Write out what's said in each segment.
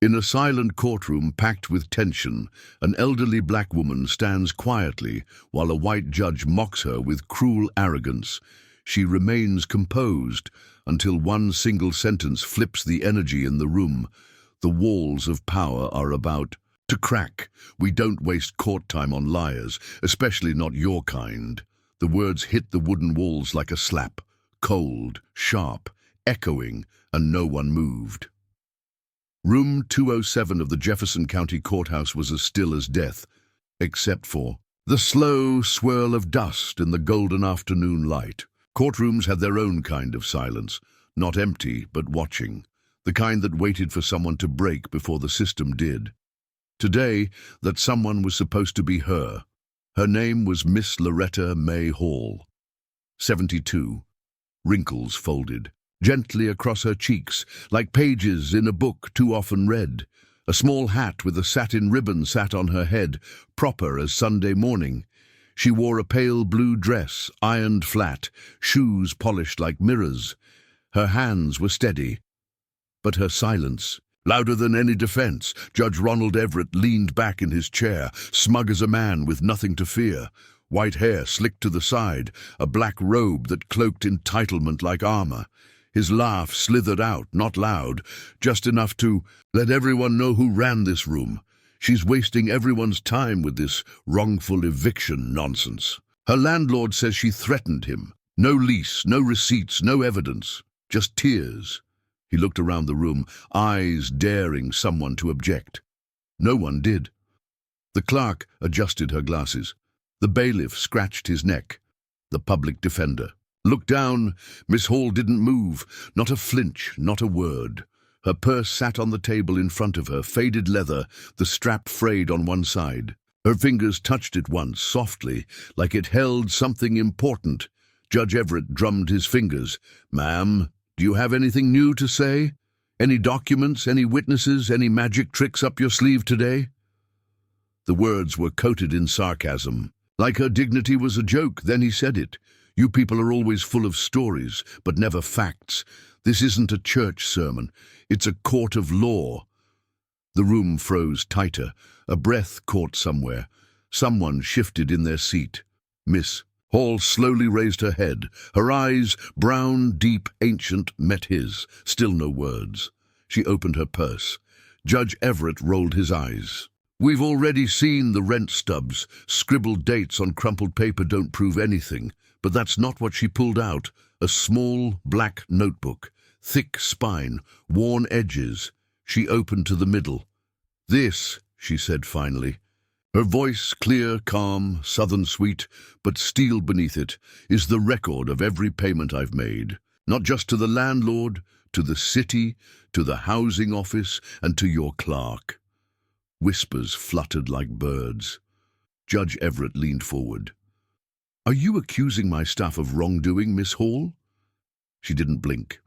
In a silent courtroom packed with tension, an elderly black woman stands quietly while a white judge mocks her with cruel arrogance. She remains composed until one single sentence flips the energy in the room. The walls of power are about to crack. We don't waste court time on liars, especially not your kind. The words hit the wooden walls like a slap, cold, sharp, echoing, and no one moved. Room 207 of the Jefferson County Courthouse was as still as death, except for the slow swirl of dust in the golden afternoon light. Courtrooms had their own kind of silence, not empty but watching, the kind that waited for someone to break before the system did. Today, that someone was supposed to be her. Her name was Miss Loretta May Hall. 72. Wrinkles folded gently across her cheeks, like pages in a book too often read. A small hat with a satin ribbon sat on her head, proper as Sunday morning. She wore a pale blue dress, ironed flat, shoes polished like mirrors. Her hands were steady, but her silence, louder than any defense. Judge Ronald Everett leaned back in his chair, smug as a man with nothing to fear. White hair slicked to the side, a black robe that cloaked entitlement like armor. His laugh slithered out, not loud, just enough to let everyone know who ran this room. She's wasting everyone's time with this wrongful eviction nonsense. Her landlord says she threatened him. No lease, no receipts, no evidence, just tears. He looked around the room, eyes daring someone to object. No one did. The clerk adjusted her glasses. The bailiff scratched his neck. The public defender looked down. Miss Hall didn't move, not a flinch, not a word. Her purse sat on the table in front of her, faded leather, the strap frayed on one side. Her fingers touched it once, softly, like it held something important. Judge Everett drummed his fingers. "Ma'am, do you have anything new to say? Any documents, any witnesses, any magic tricks up your sleeve today?" The words were coated in sarcasm. Like her dignity was a joke, then he said it. "You people are always full of stories, but never facts. This isn't a church sermon. It's a court of law." The room froze tighter. A breath caught somewhere. Someone shifted in their seat. Miss Hall slowly raised her head. Her eyes, brown, deep, ancient, met his. Still no words. She opened her purse. Judge Everett rolled his eyes. "We've already seen the rent stubs. Scribbled dates on crumpled paper don't prove anything." But that's not what she pulled out. A small, black notebook. Thick spine, worn edges. She opened to the middle. "This," she said finally. Her voice clear, calm, southern sweet, but steel beneath it, "is the record of every payment I've made. Not just to the landlord, to the city, to the housing office, and to your clerk." Whispers fluttered like birds. Judge Everett leaned forward. "Are you accusing my staff of wrongdoing, Miss Hall?" She didn't blink.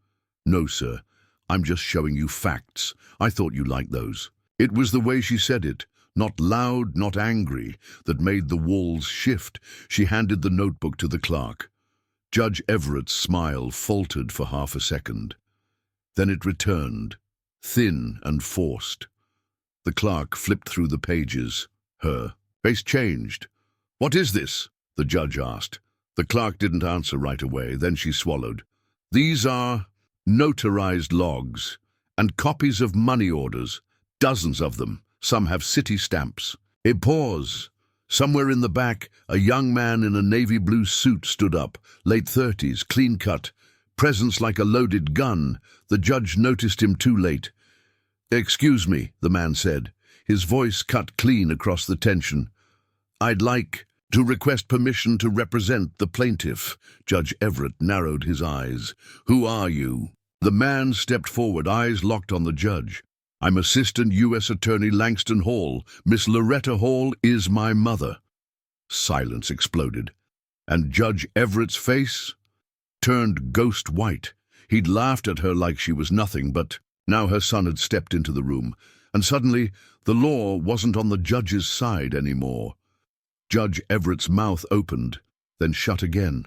"No, sir. I'm just showing you facts. I thought you liked those." It was the way she said it, not loud, not angry, that made the walls shift. She handed the notebook to the clerk. Judge Everett's smile faltered for half a second. Then it returned, thin and forced. The clerk flipped through the pages. Her face changed. "What is this?" the judge asked. The clerk didn't answer right away. Then she swallowed. "These are notarized logs and copies of money orders, dozens of them. Some have city stamps." A pause. Somewhere in the back, a young man in a navy blue suit stood up, late 30s, clean-cut, presence like a loaded gun. The judge noticed him too late. "Excuse me," the man said, his voice cut clean across the tension. "I'd like to request permission to represent the plaintiff." Judge Everett narrowed his eyes. "Who are you?" The man stepped forward, eyes locked on the judge. "I'm Assistant U.S. Attorney Langston Hall. Miss Loretta Hall is my mother." Silence exploded, and Judge Everett's face turned ghost white. He'd laughed at her like she was nothing, but now her son had stepped into the room, and suddenly the law wasn't on the judge's side anymore. Judge Everett's mouth opened, then shut again.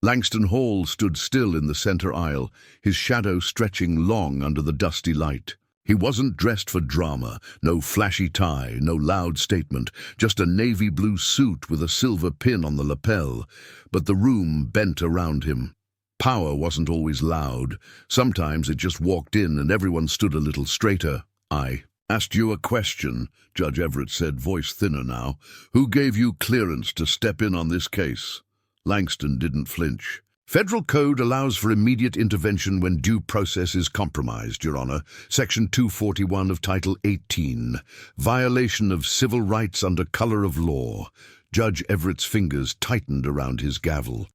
Langston Hall stood still in the center aisle, his shadow stretching long under the dusty light. He wasn't dressed for drama, no flashy tie, no loud statement, just a navy blue suit with a silver pin on the lapel, but the room bent around him. Power wasn't always loud. Sometimes it just walked in and everyone stood a little straighter. "I asked you a question," Judge Everett said, voice thinner now. "Who gave you clearance to step in on this case?" Langston didn't flinch. "Federal code allows for immediate intervention when due process is compromised, Your Honor. Section 241 of Title 18. Violation of civil rights under color of law." Judge Everett's fingers tightened around his gavel.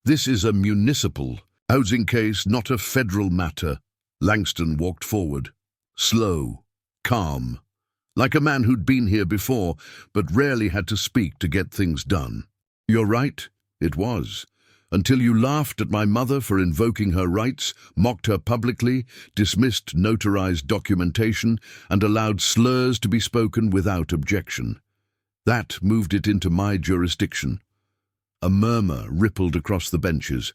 "This is a municipal housing case, not a federal matter." Langston walked forward, slow, calm, like a man who'd been here before, but rarely had to speak to get things done. "You're right, it was. Until you laughed at my mother for invoking her rights, mocked her publicly, dismissed notarized documentation, and allowed slurs to be spoken without objection. That moved it into my jurisdiction." A murmur rippled across the benches.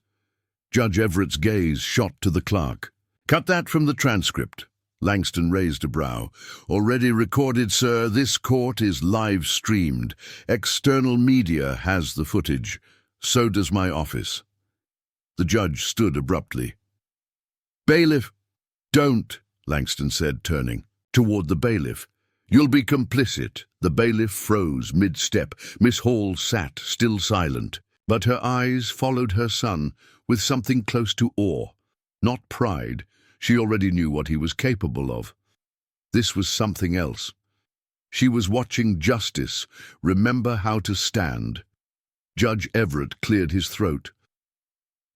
Judge Everett's gaze shot to the clerk. "Cut that from the transcript." Langston raised a brow. "Already recorded, sir. This court is live-streamed. External media has the footage. So does my office." The judge stood abruptly. "Bailiff!" "Don't," Langston said, turning toward the bailiff. "You'll be complicit." The bailiff froze mid-step. Miss Hall sat, still silent, but her eyes followed her son with something close to awe. Not pride. She already knew what he was capable of. This was something else. She was watching justice remember how to stand. Judge Everett cleared his throat.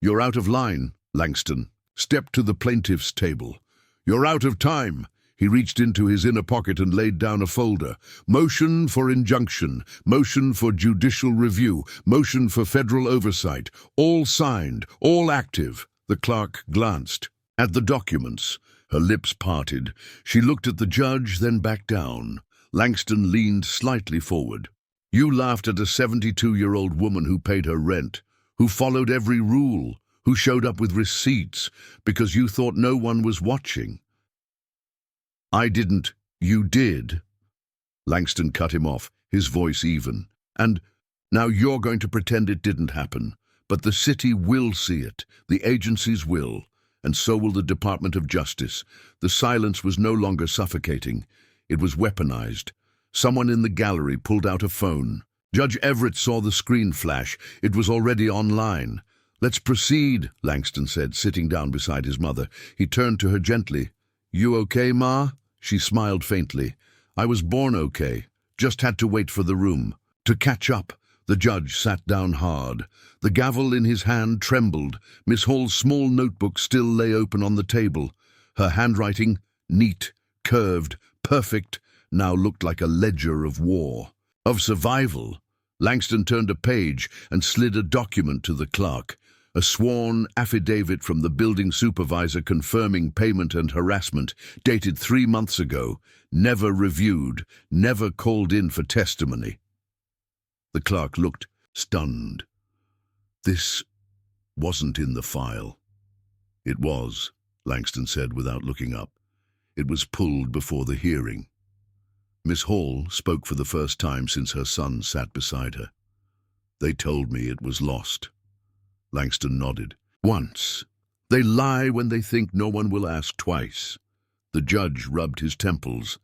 "You're out of line, Langston. Step to the plaintiff's table." "You're out of time." He reached into his inner pocket and laid down a folder. "Motion for injunction, motion for judicial review, motion for federal oversight. All signed, all active." The clerk glanced at the documents. Her lips parted. She looked at the judge, then back down. Langston leaned slightly forward. "You laughed at a 72-year-old woman who paid her rent, who followed every rule, who showed up with receipts, because you thought no one was watching." "I didn't." "You did." Langston cut him off, his voice even. "And now you're going to pretend it didn't happen. But the city will see it. The agencies will. And so will the Department of Justice." The silence was no longer suffocating. It was weaponized. Someone in the gallery pulled out a phone. Judge Everett saw the screen flash. It was already online. "Let's proceed," Langston said, sitting down beside his mother. He turned to her gently. "You okay, Ma?" She smiled faintly. "I was born okay. Just had to wait for the room to catch up." The judge sat down hard. The gavel in his hand trembled. Miss Hall's small notebook still lay open on the table. Her handwriting, neat, curved, perfect, now looked like a ledger of war, of survival. Langston turned a page and slid a document to the clerk. A sworn affidavit from the building supervisor confirming payment and harassment, dated 3 months ago, never reviewed, never called in for testimony. The clerk looked stunned. "This wasn't in the file." "It was," Langston said without looking up. "It was pulled before the hearing." Miss Hall spoke for the first time since her son sat beside her. "They told me it was lost." Langston nodded. "Once. They lie when they think no one will ask twice." The judge rubbed his temples.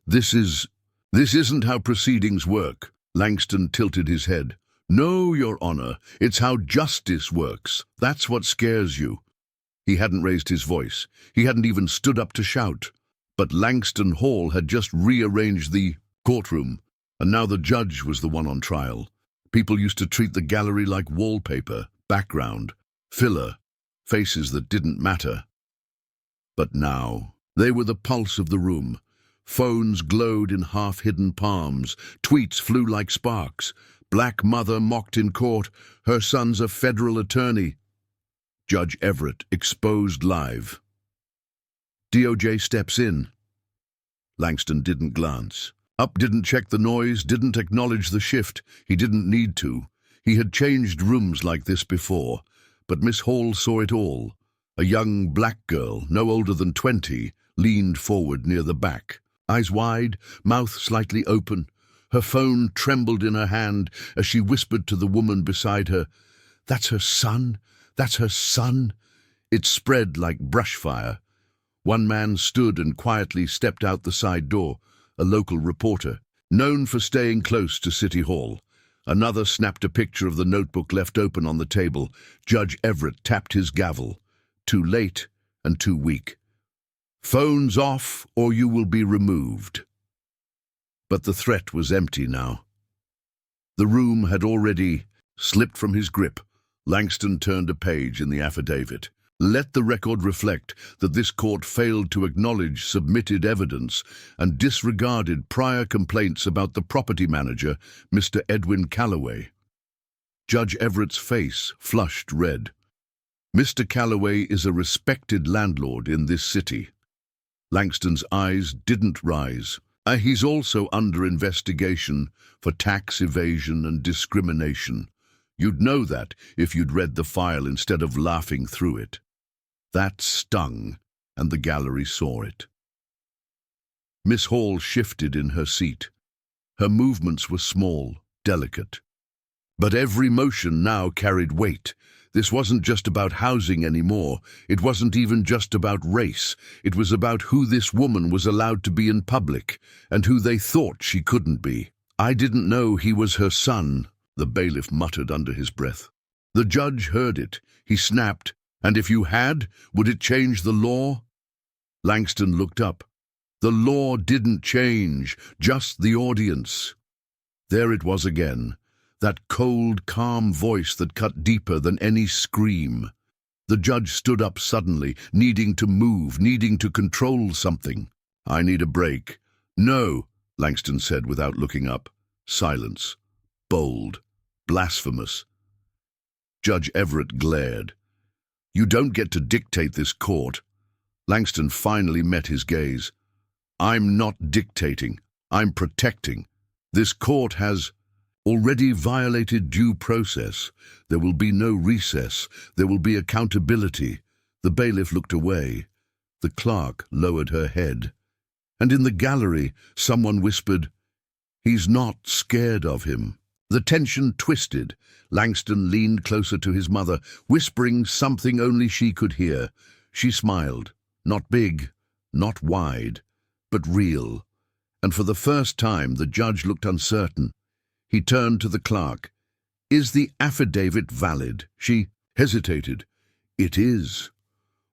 This isn't how proceedings work." Langston tilted his head. "No, Your Honor, it's how justice works. That's what scares you." He hadn't raised his voice. He hadn't even stood up to shout. But Langston Hall had just rearranged the courtroom, and now the judge was the one on trial. People used to treat the gallery like wallpaper, background, filler, faces that didn't matter. But now, they were the pulse of the room. Phones glowed in half-hidden palms. Tweets flew like sparks. Black mother mocked in court. Her son's a federal attorney. Judge Everett exposed live. DOJ steps in. Langston didn't glance. Up, didn't check the noise, didn't acknowledge the shift. He didn't need to. He had changed rooms like this before. But Miss Hall saw it all. A young black girl, no older than 20, leaned forward near the back, eyes wide, mouth slightly open. Her phone trembled in her hand as she whispered to the woman beside her, "That's her son? That's her son?" It spread like brushfire. One man stood and quietly stepped out the side door, a local reporter, known for staying close to City Hall. Another snapped a picture of the notebook left open on the table. Judge Everett tapped his gavel. Too late and too weak. "Phones off or you will be removed." But the threat was empty now. The room had already slipped from his grip. Langston turned a page in the affidavit. Let the record reflect that this court failed to acknowledge submitted evidence and disregarded prior complaints about the property manager, Mr. Edwin Calloway. Judge Everett's face flushed red. Mr. Calloway is a respected landlord in this city. Langston's eyes didn't rise. He's also under investigation for tax evasion and discrimination. You'd know that if you'd read the file instead of laughing through it. That stung, and the gallery saw it. Miss Hall shifted in her seat. Her movements were small, delicate. But every motion now carried weight. This wasn't just about housing anymore. It wasn't even just about race. It was about who this woman was allowed to be in public, and who they thought she couldn't be. "I didn't know he was her son," the bailiff muttered under his breath. The judge heard it. He snapped, "And if you had, would it change the law?" Langston looked up. The law didn't change, just the audience. There it was again, that cold, calm voice that cut deeper than any scream. The judge stood up suddenly, needing to move, needing to control something. "I need a break." "No," Langston said without looking up. Silence. Bold. Blasphemous. Judge Everett glared. "You don't get to dictate this court." Langston finally met his gaze. "I'm not dictating. I'm protecting. This court has already violated due process. There will be no recess. There will be accountability." The bailiff looked away. The clerk lowered her head. And in the gallery, someone whispered, "He's not scared of him." The tension twisted. Langston leaned closer to his mother, whispering something only she could hear. She smiled. Not big, not wide, but real. And for the first time, the judge looked uncertain. He turned to the clerk. "Is the affidavit valid?" She hesitated. "It is."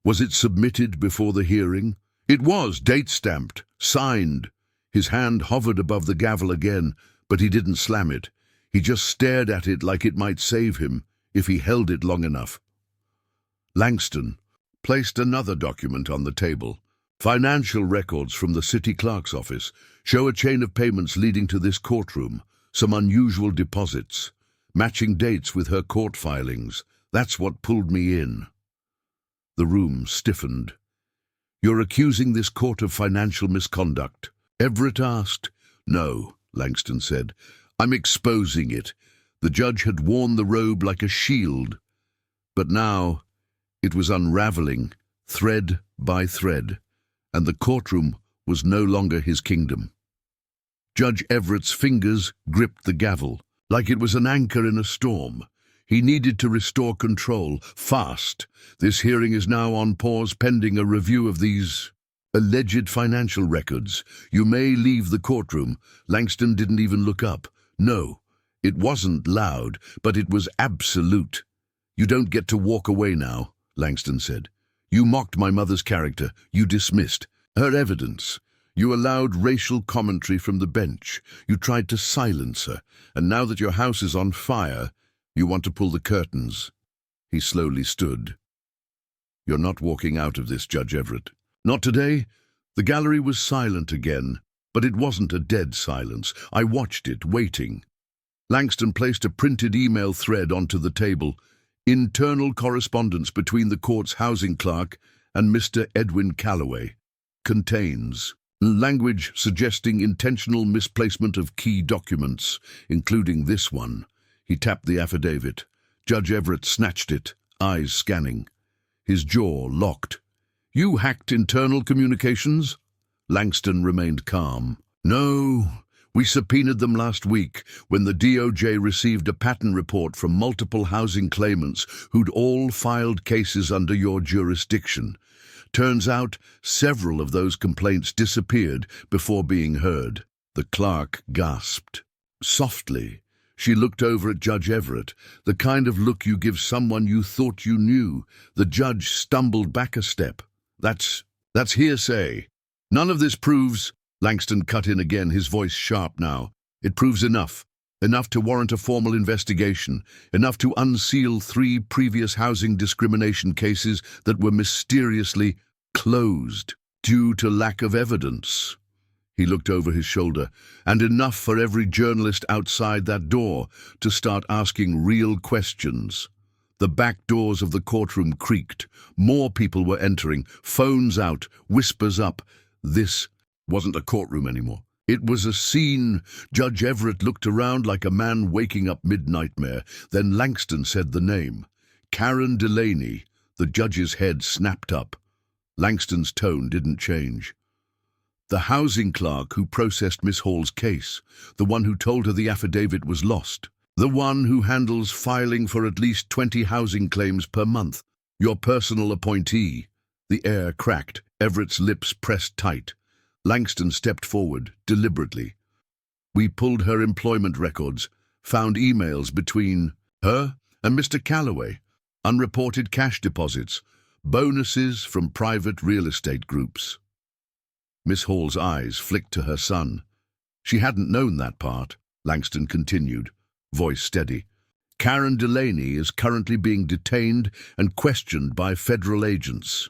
"Was it submitted before the hearing?" "It was, date-stamped, signed." His hand hovered above the gavel again, but he didn't slam it. He just stared at it like it might save him, if he held it long enough. Langston placed another document on the table. Financial records from the city clerk's office show a chain of payments leading to this courtroom, some unusual deposits, matching dates with her court filings. That's what pulled me in. The room stiffened. "You're accusing this court of financial misconduct?" Everett asked. "No," Langston said. "I'm exposing it." The judge had worn the robe like a shield, but now it was unraveling, thread by thread, and the courtroom was no longer his kingdom. Judge Everett's fingers gripped the gavel, like it was an anchor in a storm. He needed to restore control, fast. This hearing is now on pause pending a review of these alleged financial records. You may leave the courtroom. Langston didn't even look up. No, it wasn't loud, but it was absolute. "You don't get to walk away now," Langston said. "You mocked my mother's character. You dismissed her evidence. You allowed racial commentary from the bench. You tried to silence her. And now that your house is on fire, you want to pull the curtains." He slowly stood. "You're not walking out of this, Judge Everett." "Not today." The gallery was silent again, but it wasn't a dead silence. I watched it, waiting. Langston placed a printed email thread onto the table. "Internal correspondence between the court's housing clerk and Mr. Edwin Calloway. Contains language suggesting intentional misplacement of key documents, including this one." He tapped the affidavit. Judge Everett snatched it, eyes scanning. His jaw locked. You hacked internal communications? Langston remained calm. No, we subpoenaed them last week when the DOJ received a pattern report from multiple housing claimants who'd all filed cases under your jurisdiction. Turns out several of those complaints disappeared before being heard. The clerk gasped. Softly, she looked over at Judge Everett, the kind of look you give someone you thought you knew. The judge stumbled back a step. That's hearsay. None of this proves... Langston cut in again, his voice sharp now. It proves enough. Enough to warrant a formal investigation. Enough to unseal 3 previous housing discrimination cases that were mysteriously closed due to lack of evidence. He looked over his shoulder. And enough for every journalist outside that door to start asking real questions. The back doors of the courtroom creaked. More people were entering, phones out, whispers up. This wasn't a courtroom anymore. It was a scene. Judge Everett looked around like a man waking up mid-nightmare. Then Langston said the name. Karen Delaney. The judge's head snapped up. Langston's tone didn't change. The housing clerk who processed Miss Hall's case. The one who told her the affidavit was lost. The one who handles filing for at least 20 housing claims per month. Your personal appointee. The air cracked. Everett's lips pressed tight. Langston stepped forward, deliberately. We pulled her employment records, found emails between her and Mr. Calloway, unreported cash deposits, bonuses from private real estate groups. Miss Hall's eyes flicked to her son. She hadn't known that part, Langston continued, voice steady. Karen Delaney is currently being detained and questioned by federal agents.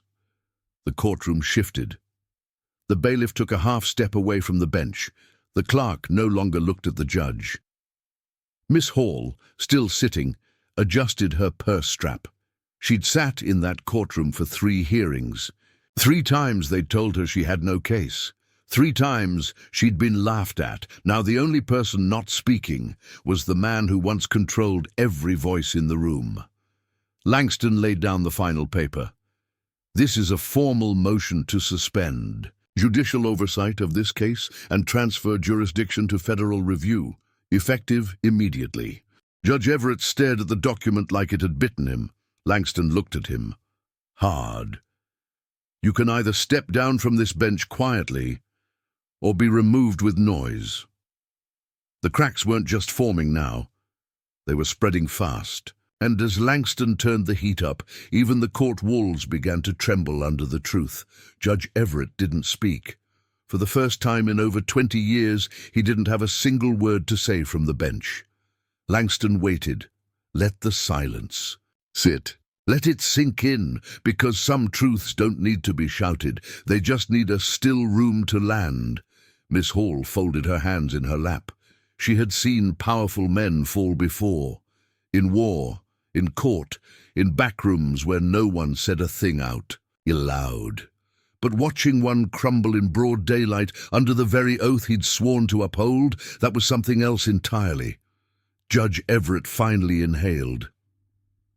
The courtroom shifted. The bailiff took a half step away from the bench. The clerk no longer looked at the judge. Miss Hall, still sitting, adjusted her purse strap. She'd sat in that courtroom for 3 hearings. 3 times they'd told her she had no case. 3 times she'd been laughed at. Now the only person not speaking was the man who once controlled every voice in the room. Langston laid down the final paper. This is a formal motion to suspend judicial oversight of this case and transfer jurisdiction to federal review, effective immediately. Judge Everett stared at the document like it had bitten him. Langston looked at him. Hard. You can either step down from this bench quietly or be removed with noise. The cracks weren't just forming now. They were spreading fast. And as Langston turned the heat up, even the court walls began to tremble under the truth. Judge Everett didn't speak. For the first time in over 20 years, he didn't have a single word to say from the bench. Langston waited. Let the silence sit. Let it sink in, because some truths don't need to be shouted. They just need a still room to land. Miss Hall folded her hands in her lap. She had seen powerful men fall before. In war, in court, in backrooms where no one said a thing out aloud. But watching one crumble in broad daylight under the very oath he'd sworn to uphold, that was something else entirely. Judge Everett finally inhaled.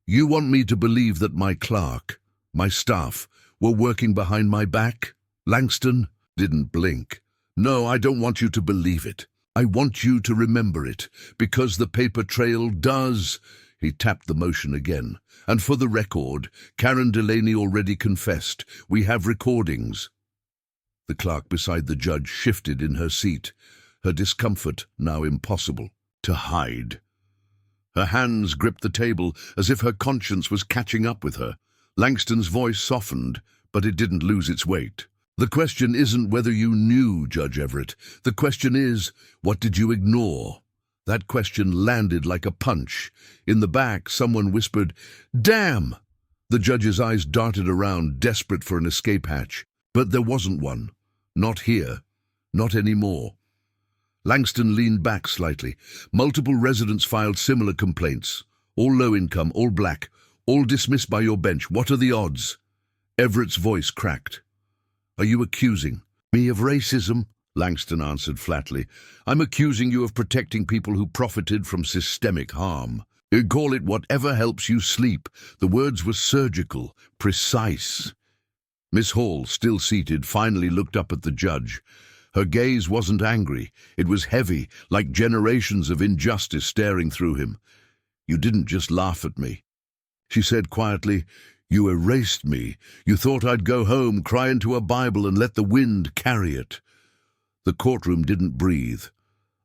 You want me to believe that my clerk, my staff, were working behind my back? Langston didn't blink. No, I don't want you to believe it. I want you to remember it, because the paper trail does. He tapped the motion again. And for the record, Karen Delaney already confessed. We have recordings. The clerk beside the judge shifted in her seat, her discomfort now impossible to hide. Her hands gripped the table as if her conscience was catching up with her. Langston's voice softened, but it didn't lose its weight. The question isn't whether you knew, Judge Everett. The question is, what did you ignore? That question landed like a punch. In the back, someone whispered, "Damn!" The judge's eyes darted around, desperate for an escape hatch. But there wasn't one. Not here. Not anymore. Langston leaned back slightly. Multiple residents filed similar complaints. All low income, all black, all dismissed by your bench. What are the odds? Everett's voice cracked. Are you accusing me of racism? Langston answered flatly. I'm accusing you of protecting people who profited from systemic harm. Call it whatever helps you sleep. The words were surgical, precise. Miss Hall, still seated, finally looked up at the judge. Her gaze wasn't angry. It was heavy, like generations of injustice staring through him. "You didn't just laugh at me," she said quietly. "You erased me. You thought I'd go home, cry into a Bible, and let the wind carry it." The courtroom didn't breathe.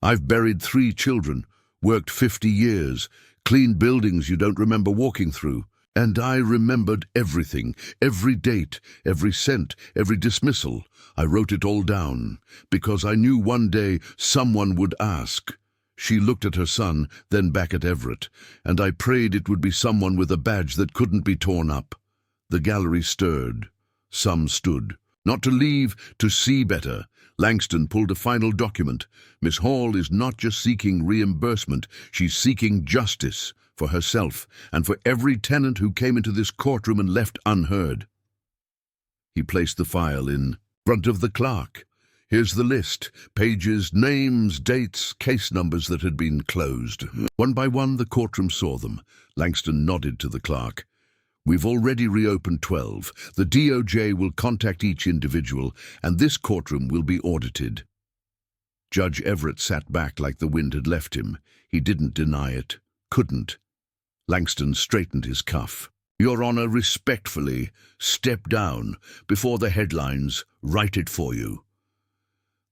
"I've buried 3 children, worked 50 years, cleaned buildings you don't remember walking through. And I remembered everything, every date, every cent, every dismissal. I wrote it all down, because I knew one day someone would ask." She looked at her son, then back at Everett, "and I prayed it would be someone with a badge that couldn't be torn up." The gallery stirred. Some stood. Not to leave, to see better. Langston pulled a final document. Miss Hall is not just seeking reimbursement, she's seeking justice for herself and for every tenant who came into this courtroom and left unheard. He placed the file in front of the clerk. "Here's the list. Pages, names, dates, case numbers that had been closed." One by one, the courtroom saw them. Langston nodded to the clerk. "We've already reopened 12. The DOJ will contact each individual, and this courtroom will be audited." Judge Everett sat back like the wind had left him. He didn't deny it. Couldn't. Langston straightened his cuff. "Your Honor, respectfully, step down. Before the headlines, write it for you."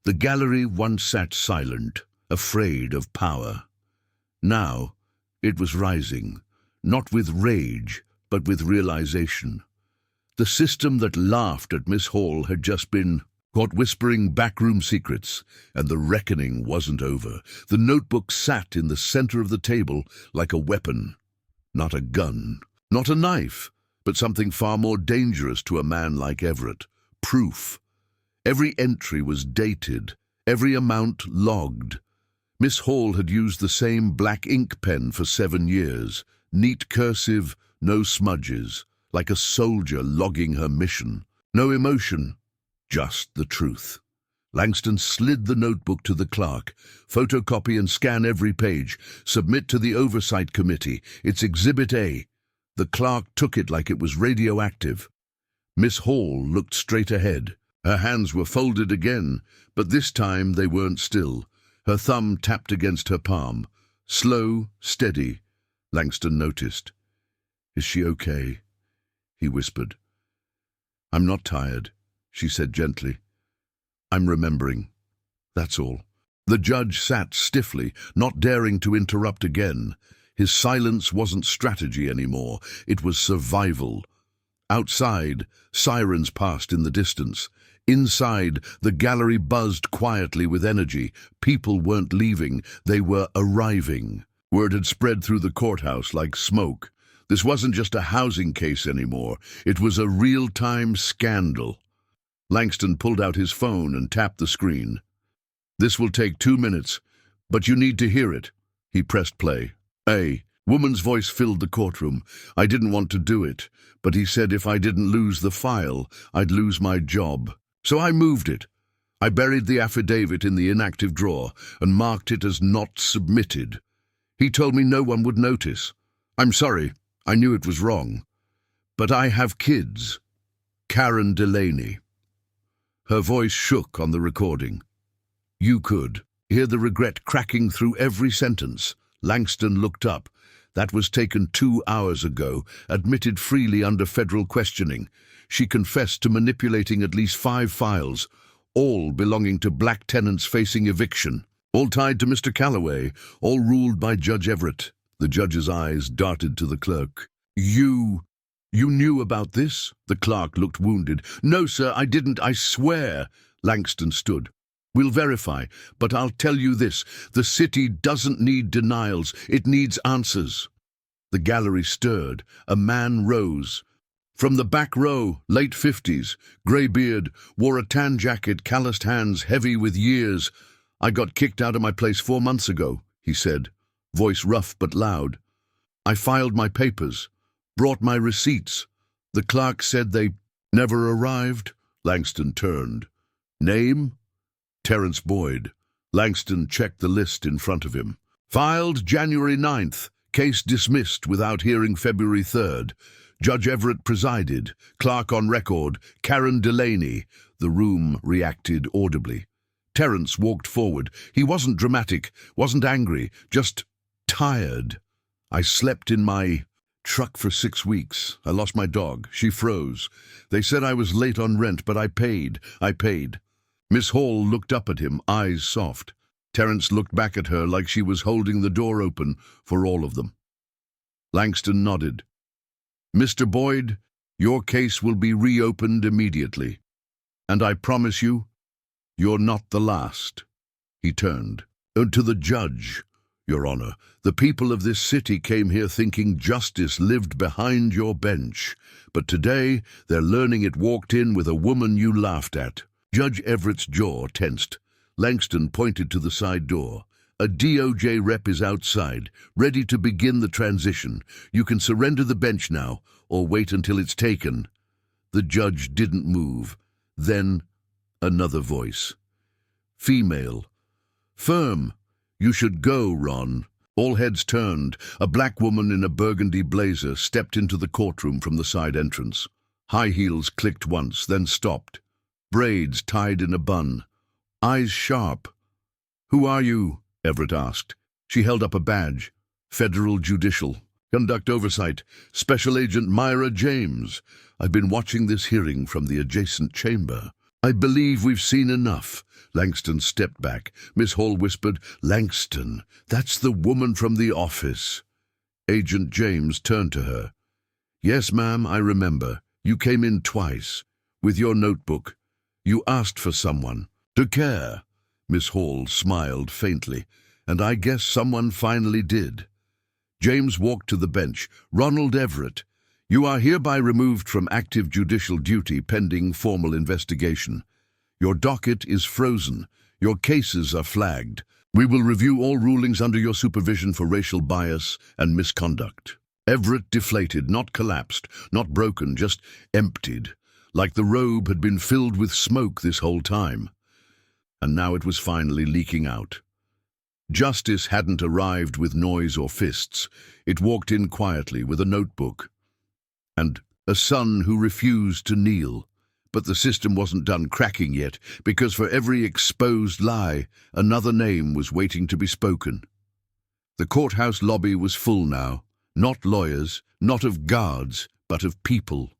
The gallery once sat silent, afraid of power. Now it was rising, not with rage, but with realization. The system that laughed at Miss Hall had just been caught whispering backroom secrets, and the reckoning wasn't over. The notebook sat in the center of the table like a weapon. Not a gun, not a knife, but something far more dangerous to a man like Everett. Proof. Every entry was dated, every amount logged. Miss Hall had used the same black ink pen for 7 years. Neat cursive, no smudges, like a soldier logging her mission. No emotion, just the truth. Langston slid the notebook to the clerk. "Photocopy and scan every page. Submit to the Oversight Committee. It's Exhibit A." The clerk took it like it was radioactive. Miss Hall looked straight ahead. Her hands were folded again, but this time they weren't still. Her thumb tapped against her palm. Slow, steady, Langston noticed. "Is she okay?" he whispered. "I'm not tired," she said gently. "I'm remembering. That's all." The judge sat stiffly, not daring to interrupt again. His silence wasn't strategy anymore. It was survival. Outside, sirens passed in the distance. Inside, the gallery buzzed quietly with energy. People weren't leaving, they were arriving. Word had spread through the courthouse like smoke. This wasn't just a housing case anymore. It was a real-time scandal. Langston pulled out his phone and tapped the screen. "This will take 2 minutes, but you need to hear it." He pressed play. "A woman's voice filled the courtroom. "I didn't want to do it, but he said if I didn't lose the file, I'd lose my job. So I moved it. I buried the affidavit in the inactive drawer and marked it as not submitted. He told me no one would notice. I'm sorry, I knew it was wrong. But I have kids. Karen Delaney." Her voice shook on the recording. You could hear the regret cracking through every sentence. Langston looked up. That was taken 2 hours ago, admitted freely under federal questioning. She confessed to manipulating at least 5 files, all belonging to black tenants facing eviction, all tied to Mr. Calloway, all ruled by Judge Everett. The judge's eyes darted to the clerk. You knew about this?" The clerk looked wounded. "No, sir, I didn't, I swear." Langston stood. "We'll verify, but I'll tell you this. The city doesn't need denials, it needs answers." The gallery stirred. A man rose. From the back row, late 50s, grey beard, wore a tan jacket, calloused hands heavy with years. "I got kicked out of my place 4 months ago," he said, voice rough but loud. "I filed my papers, brought my receipts. The clerk said they never arrived." Langston turned. "Name?" "Terence Boyd." Langston checked the list in front of him. "Filed January 9th. Case dismissed without hearing February 3rd. Judge Everett presided. Clerk on record, Karen Delaney. The room reacted audibly. Terence walked forward. He wasn't dramatic, wasn't angry, just tired. I slept in my truck for 6 weeks. I lost my dog. She froze. They said I was late on rent, but I paid. Miss Hall looked up at him, eyes soft. Terence looked back at her like she was holding the door open for all of them. Langston nodded. Mr. Boyd, your case will be reopened immediately. And I promise you, you're not the last. He turned. To the judge, Your Honor, the people of this city came here thinking justice lived behind your bench. But today, they're learning it walked in with a woman you laughed at. Judge Everett's jaw tensed. Langston pointed to the side door. A DOJ rep is outside, ready to begin the transition. You can surrender the bench now, or wait until it's taken. The judge didn't move. Then, another voice. Female. Firm. You should go, Ron. All heads turned. A black woman in a burgundy blazer stepped into the courtroom from the side entrance. High heels clicked once, then stopped. Braids tied in a bun. Eyes sharp. Who are you? Everett asked. She held up a badge. Federal Judicial. Conduct Oversight. Special Agent Myra James. I've been watching this hearing from the adjacent chamber. I believe we've seen enough. Langston stepped back. Miss Hall whispered, Langston, that's the woman from the office. Agent James turned to her. Yes, ma'am, I remember. You came in twice. With your notebook. You asked for someone. To care. Miss Hall smiled faintly. And I guess someone finally did. James walked to the bench. Ronald Everett, you are hereby removed from active judicial duty pending formal investigation. Your docket is frozen. Your cases are flagged. We will review all rulings under your supervision for racial bias and misconduct. Everett deflated, not collapsed, not broken, just emptied, like the robe had been filled with smoke this whole time. And now it was finally leaking out. Justice hadn't arrived with noise or fists. It walked in quietly with a notebook. And a son who refused to kneel. But the system wasn't done cracking yet, because for every exposed lie, another name was waiting to be spoken. The courthouse lobby was full now. Not lawyers, not of guards, but of people.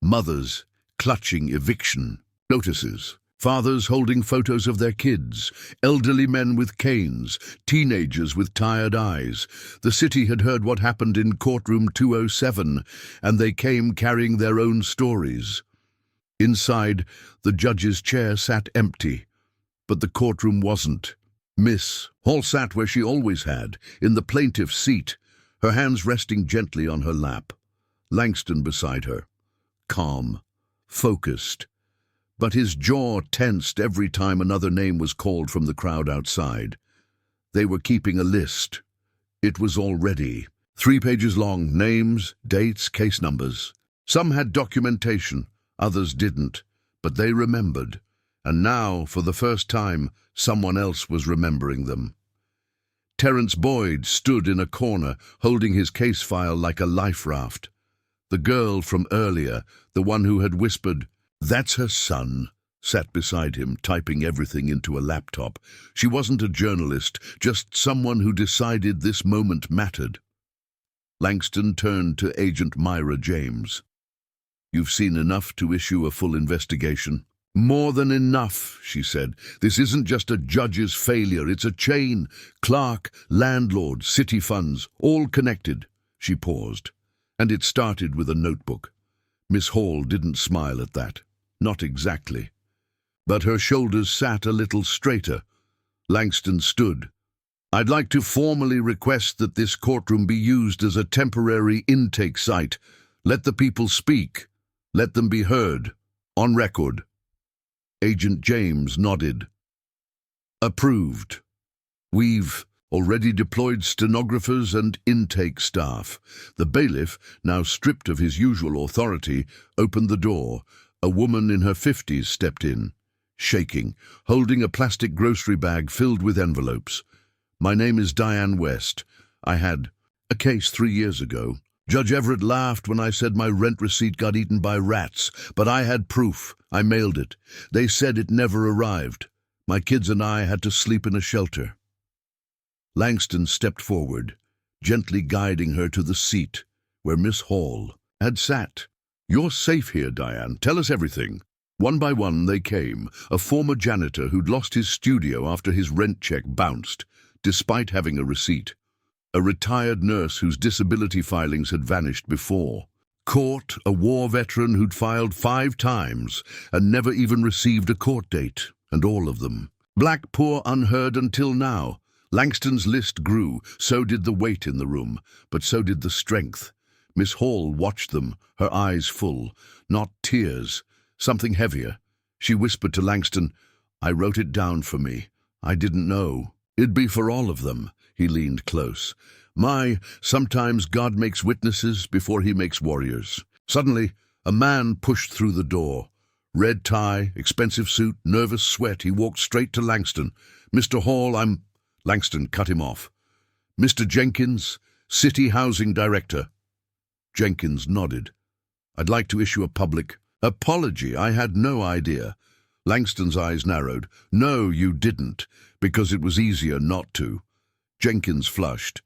Mothers clutching eviction notices. Fathers holding photos of their kids, elderly men with canes, teenagers with tired eyes. The city had heard what happened in courtroom 207, and they came carrying their own stories. Inside, the judge's chair sat empty, but the courtroom wasn't. Miss Hall sat where she always had, in the plaintiff's seat, her hands resting gently on her lap. Langston beside her, calm, focused. But his jaw tensed every time another name was called from the crowd outside. They were keeping a list. It was already 3 pages long, names, dates, case numbers. Some had documentation, others didn't, but they remembered. And now, for the first time, someone else was remembering them. Terence Boyd stood in a corner, holding his case file like a life raft. The girl from earlier, the one who had whispered, "That's her son," sat beside him, typing everything into a laptop. She wasn't a journalist, just someone who decided this moment mattered. Langston turned to Agent Myra James. "You've seen enough to issue a full investigation?" "More than enough," she said. "This isn't just a judge's failure, it's a chain. Clerk, landlord, city funds, all connected." She paused, and it started with a notebook. Miss Hall didn't smile at that. Not exactly. But her shoulders sat a little straighter. Langston stood. "I'd like to formally request that this courtroom be used as a temporary intake site. Let the people speak. Let them be heard. On record." Agent James nodded. "Approved. We've already deployed stenographers and intake staff." The bailiff, now stripped of his usual authority, opened the door. A woman in her 50s stepped in, shaking, holding a plastic grocery bag filled with envelopes. "My name is Diane West. I had a case 3 years ago." Judge Everett laughed when I said my rent receipt got eaten by rats, but I had proof. I mailed it. They said it never arrived. My kids and I had to sleep in a shelter. Langston stepped forward, gently guiding her to the seat where Miss Hall had sat. "You're safe here, Diane. Tell us everything." One by one they came, a former janitor who'd lost his studio after his rent check bounced, despite having a receipt. A retired nurse whose disability filings had vanished before. Court, a war veteran who'd filed 5 times and never even received a court date, and all of them. Black, poor, unheard until now. Langston's list grew, so did the weight in the room, but so did the strength. Miss Hall watched them, her eyes full, not tears, something heavier. She whispered to Langston, "I wrote it down for me. I didn't know. It'd be for all of them." He leaned close. Sometimes God makes witnesses before he makes warriors. Suddenly, a man pushed through the door. Red tie, expensive suit, nervous sweat. He walked straight to Langston. "Mr. Hall, Langston cut him off. "Mr. Jenkins, City Housing Director." Jenkins nodded. "I'd like to issue a public apology. I had no idea." Langston's eyes narrowed. "No, you didn't, because it was easier not to." Jenkins flushed.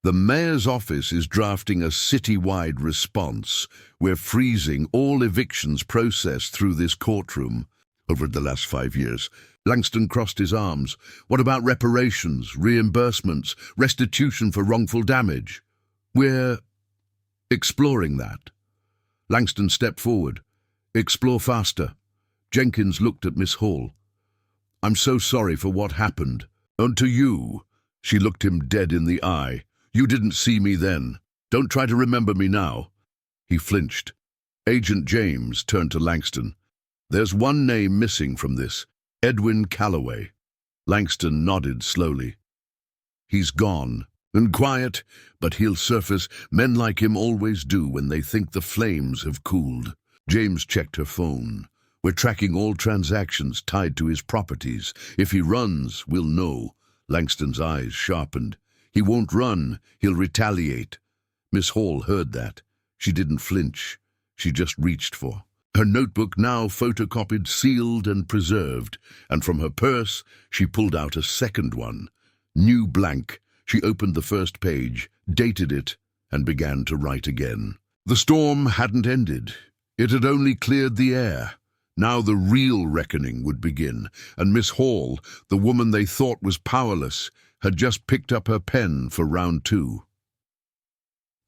"The mayor's office is drafting a city-wide response. We're freezing all evictions processed through this courtroom over the last 5 years. Langston crossed his arms. "What about reparations, reimbursements, restitution for wrongful damage?" "We're exploring that." Langston stepped forward. "Explore faster." Jenkins looked at Miss Hall. "I'm so sorry for what happened. And to you." She looked him dead in the eye. "You didn't see me then. Don't try to remember me now." He flinched. Agent James turned to Langston. "There's one name missing from this. Edwin Calloway." Langston nodded slowly. "He's gone. And quiet, but he'll surface. Men like him always do when they think the flames have cooled." James checked her phone. "We're tracking all transactions tied to his properties. If he runs, we'll know." Langston's eyes sharpened. "He won't run. He'll retaliate." Miss Hall heard that. She didn't flinch. She just reached for her notebook, now photocopied, sealed and preserved, and from her purse she pulled out a second one. New blank. She opened the first page, dated it, and began to write again. The storm hadn't ended. It had only cleared the air. Now the real reckoning would begin, and Miss Hall, the woman they thought was powerless, had just picked up her pen for round 2.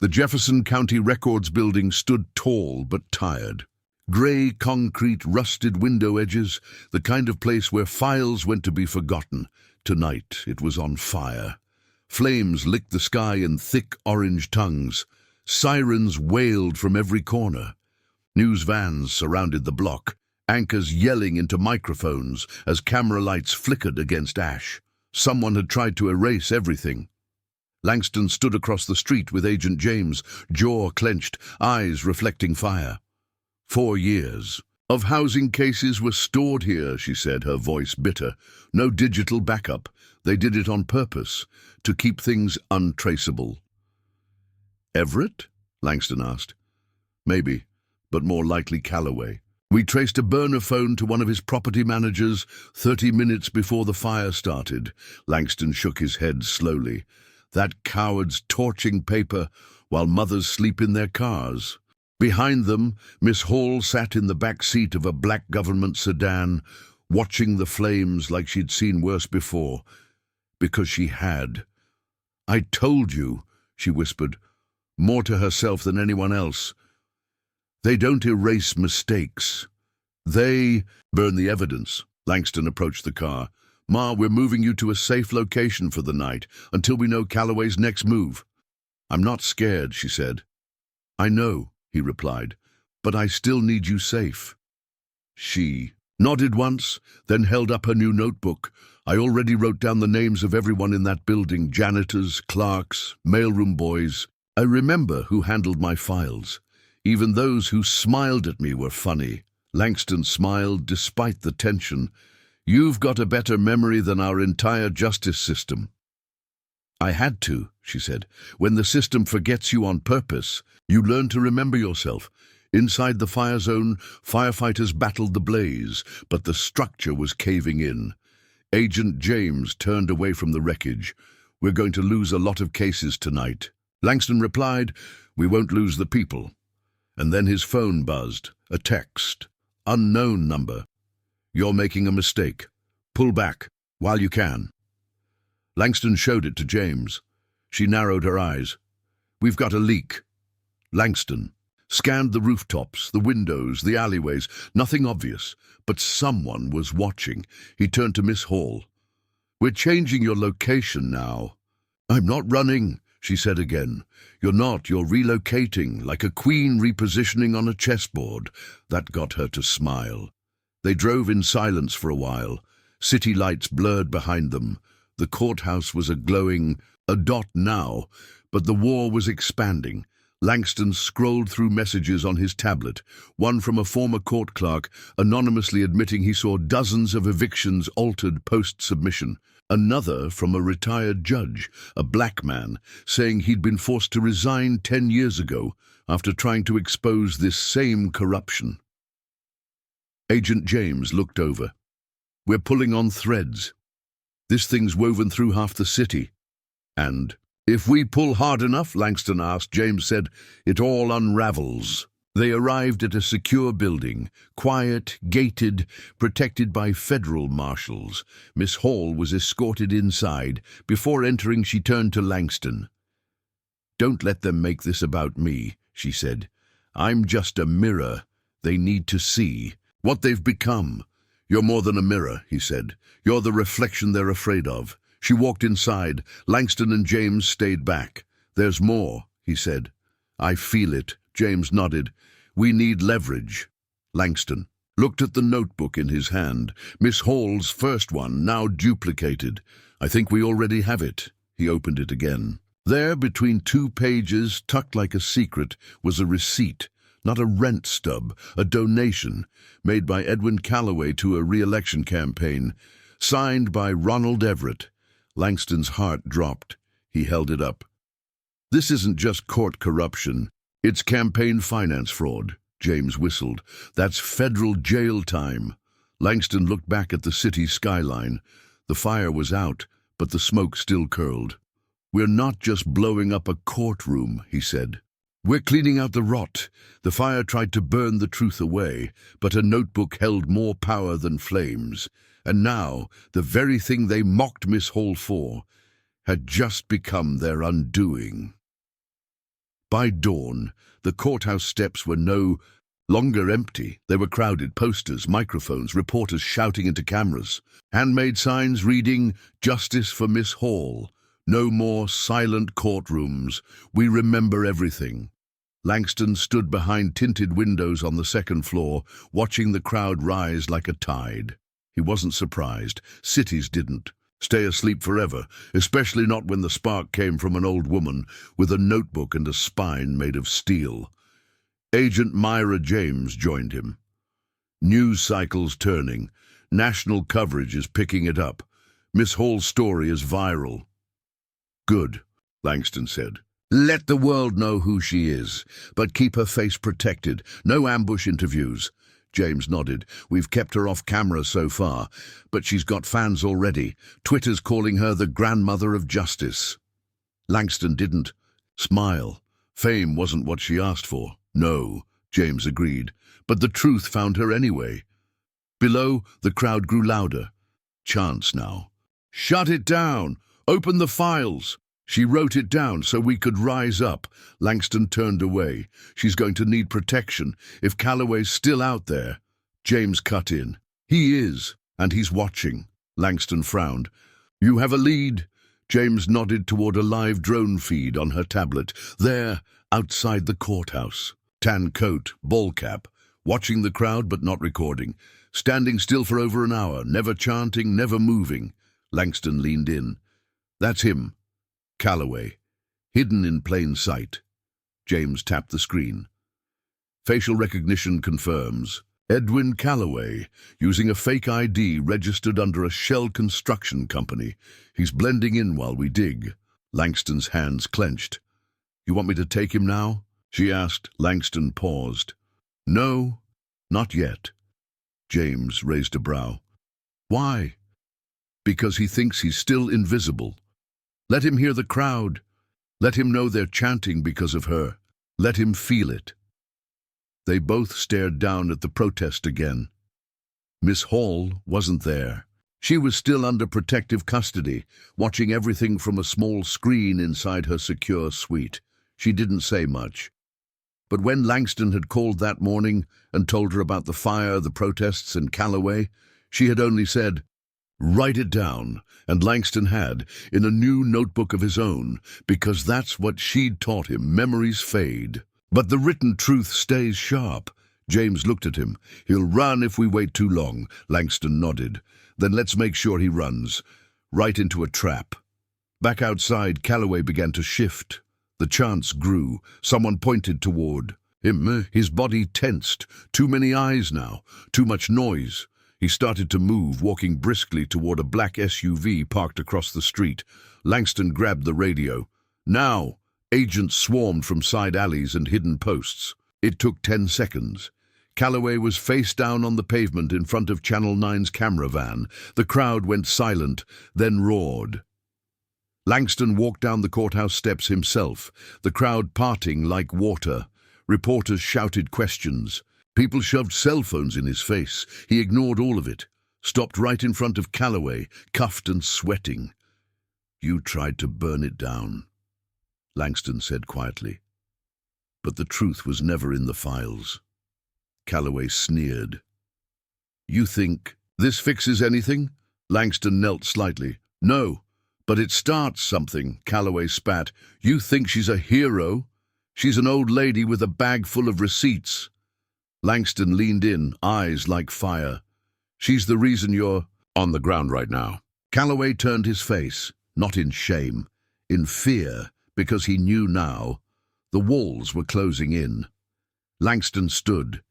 The Jefferson County Records building stood tall but tired. Gray concrete, rusted window edges, the kind of place where files went to be forgotten. Tonight it was on fire. Flames licked the sky in thick orange tongues. Sirens wailed from every corner. News vans surrounded the block, anchors yelling into microphones as camera lights flickered against ash. Someone had tried to erase everything. Langston stood across the street with Agent James, jaw clenched, eyes reflecting fire. 4 years of housing cases were stored here, she said, her voice bitter. No digital backup. They did it on purpose, to keep things untraceable. "Everett?" Langston asked. "Maybe, but more likely Calloway. We traced a burner phone to one of his property managers 30 minutes before the fire started." Langston shook his head slowly. "That coward's torching paper while mothers sleep in their cars." Behind them, Miss Hall sat in the back seat of a black government sedan, watching the flames like she'd seen worse before. Because she had. "I told you," she whispered, more to herself than anyone else. "They don't erase mistakes. They burn the evidence." Langston approached the car. "Ma, we're moving you to a safe location for the night, until we know Calloway's next move." "I'm not scared," she said. "I know," he replied, "but I still need you safe." She nodded once, then held up her new notebook. "I already wrote down the names of everyone in that building, janitors, clerks, mailroom boys. I remember who handled my files. Even those who smiled at me were funny." Langston smiled despite the tension. "You've got a better memory than our entire justice system." I had to, she said. When the system forgets you on purpose, you learn to remember yourself. Inside the fire zone, firefighters battled the blaze, but the structure was caving in. Agent James turned away from the wreckage. We're going to lose a lot of cases tonight. Langston replied, we won't lose the people. And then his phone buzzed. A text. Unknown number. You're making a mistake. Pull back, while you can. Langston showed it to James. She narrowed her eyes. We've got a leak. Langston scanned the rooftops, the windows, the alleyways. Nothing obvious, but someone was watching. He turned to Miss Hall. We're changing your location now. I'm not running, she said again. You're not, you're relocating, like a queen repositioning on a chessboard. That got her to smile. They drove in silence for a while. City lights blurred behind them. The courthouse was a dot now, but the war was expanding. Langston scrolled through messages on his tablet, one from a former court clerk anonymously admitting he saw dozens of evictions altered post-submission. Another from a retired judge, a black man, saying he'd been forced to resign 10 years ago after trying to expose this same corruption. Agent James looked over. We're pulling on threads. This thing's woven through half the city. And if we pull hard enough, Langston asked, James said, it all unravels. They arrived at a secure building, quiet, gated, protected by federal marshals. Miss Hall was escorted inside. Before entering, she turned to Langston. Don't let them make this about me, she said. I'm just a mirror. They need to see what they've become. You're more than a mirror, he said. You're the reflection they're afraid of. She walked inside. Langston and James stayed back. There's more, he said. I feel it. James nodded. We need leverage. Langston looked at the notebook in his hand. Miss Hall's first one, now duplicated. I think we already have it. He opened it again. There, between 2 pages, tucked like a secret, was a receipt. Not a rent stub, a donation, made by Edwin Calloway to a re-election campaign, signed by Ronald Everett. Langston's heart dropped. He held it up. This isn't just court corruption. It's campaign finance fraud. James whistled. That's federal jail time. Langston looked back at the city skyline. The fire was out, but the smoke still curled. We're not just blowing up a courtroom, he said. We're cleaning out the rot. The fire tried to burn the truth away, but a notebook held more power than flames. And now, the very thing they mocked Miss Hall for had just become their undoing. By dawn, the courthouse steps were no longer empty. They were crowded, posters, microphones, reporters shouting into cameras, handmade signs reading, "Justice for Miss Hall. No more silent courtrooms. We remember everything." Langston stood behind tinted windows on the second floor, watching the crowd rise like a tide. He wasn't surprised. Cities didn't stay asleep forever, especially not when the spark came from an old woman with a notebook and a spine made of steel. Agent Myra James joined him. News cycles turning. National coverage is picking it up. Miss Hall's story is viral. Good, Langston said. Let the world know who she is, but keep her face protected. No ambush interviews. James nodded. We've kept her off camera so far, but she's got fans already. Twitter's calling her the grandmother of justice. Langston didn't smile. Fame wasn't what she asked for. No, James agreed, but the truth found her anyway. Below, the crowd grew louder. Chants now. Shut it down! Open the files! She wrote it down so we could rise up. Langston turned away. She's going to need protection. If Calloway's still out there. James cut in. He is, and he's watching. Langston frowned. You have a lead. James nodded toward a live drone feed on her tablet. There, outside the courthouse. Tan coat, ball cap, watching the crowd but not recording. Standing still for over an hour, never chanting, never moving. Langston leaned in. That's him. Calloway. Hidden in plain sight. James tapped the screen. Facial recognition confirms. Edwin Calloway, using a fake ID registered under a shell construction company. He's blending in while we dig. Langston's hands clenched. "You want me to take him now?" she asked. Langston paused. "No, not yet." James raised a brow. "Why?" "Because he thinks he's still invisible. Let him hear the crowd. Let him know they're chanting because of her. Let him feel it." They both stared down at the protest again. Miss Hall wasn't there. She was still under protective custody, watching everything from a small screen inside her secure suite. She didn't say much. But when Langston had called that morning and told her about the fire, the protests, and Calloway, she had only said, "Write it down," and Langston had, in a new notebook of his own, because that's what she'd taught him. Memories fade, but the written truth stays sharp. James looked at him. "He'll run if we wait too long." Langston nodded. "Then let's make sure he runs. Right into a trap." Back outside, Calloway began to shift. The chants grew. Someone pointed toward him. His body tensed. Too many eyes now. Too much noise. He started to move, walking briskly toward a black SUV parked across the street. Langston grabbed the radio. Now! Agents swarmed from side alleys and hidden posts. It took 10 seconds. Calloway was face down on the pavement in front of Channel 9's camera van. The crowd went silent, then roared. Langston walked down the courthouse steps himself, the crowd parting like water. Reporters shouted questions. People shoved cell phones in his face. He ignored all of it. Stopped right in front of Calloway, cuffed and sweating. "You tried to burn it down," Langston said quietly. "But the truth was never in the files." Calloway sneered. "You think this fixes anything?" Langston knelt slightly. "No, but it starts something," Calloway spat. "You think she's a hero? She's an old lady with a bag full of receipts." Langston leaned in, eyes like fire. "She's the reason you're on the ground right now." Calloway turned his face, not in shame, in fear, because he knew now. The walls were closing in. Langston stood.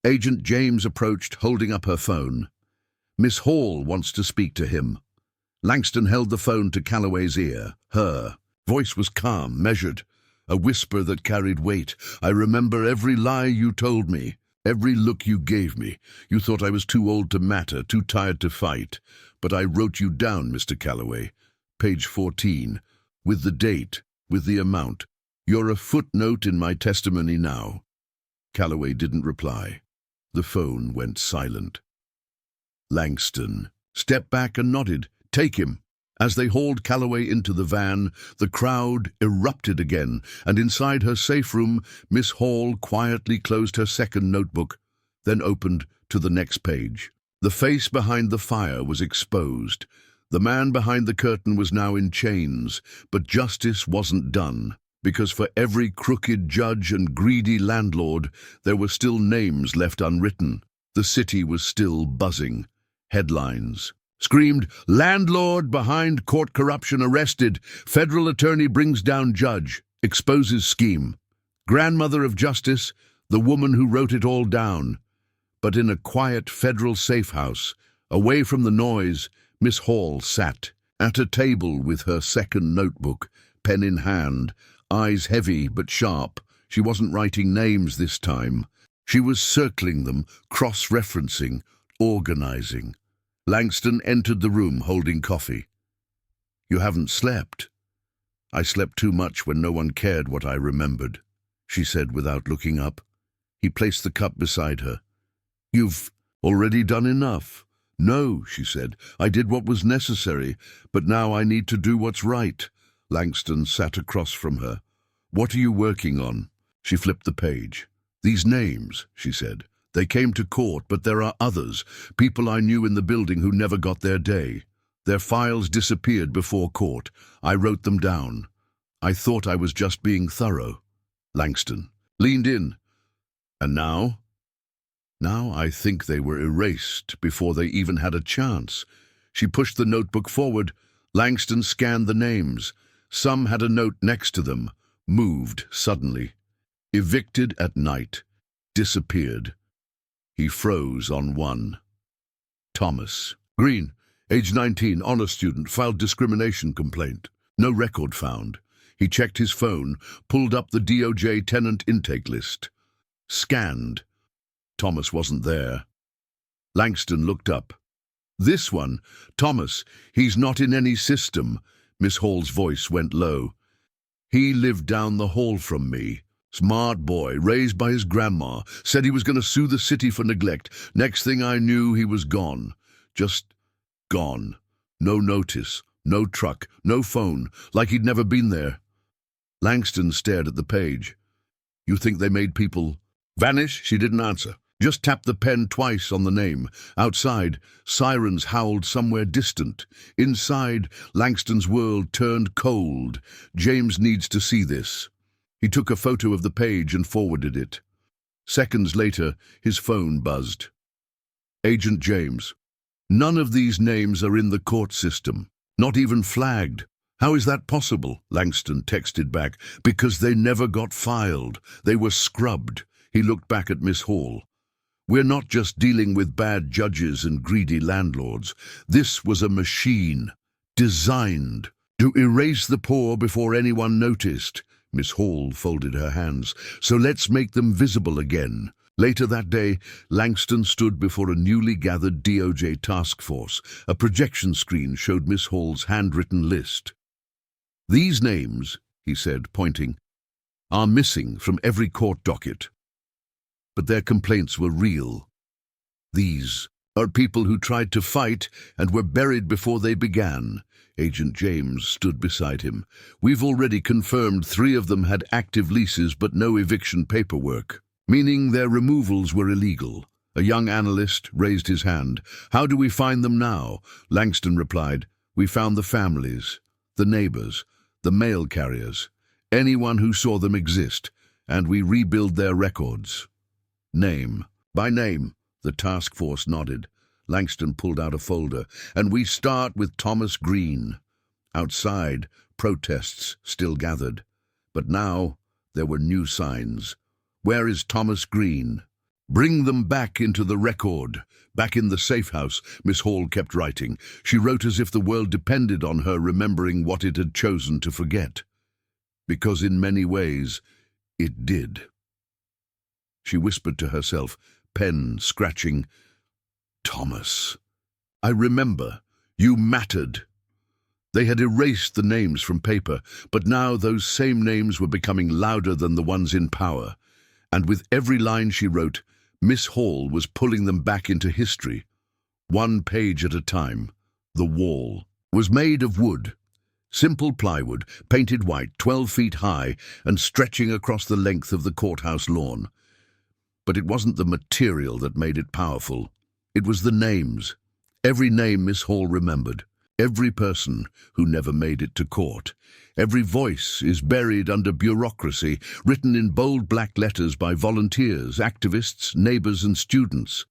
Agent James approached, holding up her phone. "Miss Hall wants to speak to him." Langston held the phone to Calloway's ear. Her voice was calm, measured, a whisper that carried weight. "I remember every lie you told me, every look you gave me. You thought I was too old to matter, too tired to fight. But I wrote you down, Mr. Calloway. Page 14, with the date, with the amount. You're a footnote in my testimony now." Calloway didn't reply. The phone went silent. Langston stepped back and nodded. "Take him." As they hauled Calloway into the van, the crowd erupted again, and inside her safe room, Miss Hall quietly closed her second notebook, then opened to the next page. The face behind the fire was exposed. The man behind the curtain was now in chains, but justice wasn't done, because for every crooked judge and greedy landlord, there were still names left unwritten. The city was still buzzing. Headlines screamed, "Landlord behind court corruption arrested. Federal attorney brings down judge. Exposes scheme. Grandmother of justice, the woman who wrote it all down." But in a quiet federal safe house, away from the noise, Miss Hall sat at a table with her second notebook, pen in hand, eyes heavy but sharp. She wasn't writing names this time. She was circling them, cross-referencing, organizing. Langston entered the room holding coffee. "You haven't slept." "I slept too much when no one cared what I remembered," she said without looking up. He placed the cup beside her. "You've already done enough." "No," she said. "I did what was necessary, but now I need to do what's right." Langston sat across from her. "What are you working on?" She flipped the page. "These names," she said. "They came to court, but there are others, people I knew in the building who never got their day. Their files disappeared before court. I wrote them down. I thought I was just being thorough." Langston leaned in. "And now?" "Now I think they were erased before they even had a chance." She pushed the notebook forward. Langston scanned the names. Some had a note next to them. Moved suddenly. Evicted at night. Disappeared. He froze on one. Thomas Green, age 19, honor student, filed discrimination complaint. No record found. He checked his phone, pulled up the DOJ tenant intake list. Scanned. Thomas wasn't there. Langston looked up. "This one, Thomas, he's not in any system." Miss Hall's voice went low. "He lived down the hall from me. Smart boy, raised by his grandma, said he was going to sue the city for neglect. Next thing I knew, he was gone. Just gone. No notice, no truck, no phone, like he'd never been there." Langston stared at the page. "You think they made people vanish?" She didn't answer. Just tapped the pen twice on the name. Outside, sirens howled somewhere distant. Inside, Langston's world turned cold. "James needs to see this." He took a photo of the page and forwarded it. Seconds later, his phone buzzed. "Agent James. None of these names are in the court system, not even flagged." "How is that possible?" Langston texted back. "Because they never got filed. They were scrubbed." He looked back at Miss Hall. "We're not just dealing with bad judges and greedy landlords. This was a machine, designed to erase the poor before anyone noticed." Miss Hall folded her hands. "So let's make them visible again." Later that day, Langston stood before a newly gathered DOJ task force. A projection screen showed Miss Hall's handwritten list. "These names," he said, pointing, "are missing from every court docket. But their complaints were real. These are people who tried to fight and were buried before they began." Agent James stood beside him. "We've already confirmed 3 of them had active leases but no eviction paperwork, meaning their removals were illegal." A young analyst raised his hand. "How do we find them now?" Langston replied, "We found the families, the neighbors, the mail carriers, anyone who saw them exist, and we rebuild their records. Name by name." The task force nodded. Langston pulled out a folder. "And we start with Thomas Green." Outside, protests still gathered. But now there were new signs. "Where is Thomas Green?" "Bring them back into the record." "Back in the safe house," Miss Hall kept writing. She wrote as if the world depended on her remembering what it had chosen to forget. Because in many ways, it did. She whispered to herself, pen scratching, "Thomas. I remember. You mattered." They had erased the names from paper, but now those same names were becoming louder than the ones in power. And with every line she wrote, Miss Hall was pulling them back into history. 1 page at a time. The wall was made of wood. Simple plywood, painted white, 12 feet high, and stretching across the length of the courthouse lawn. But it wasn't the material that made it powerful. It was the names. Every name Miss Hall remembered. Every person who never made it to court. Every voice is buried under bureaucracy, written in bold black letters by volunteers, activists, neighbors, and students.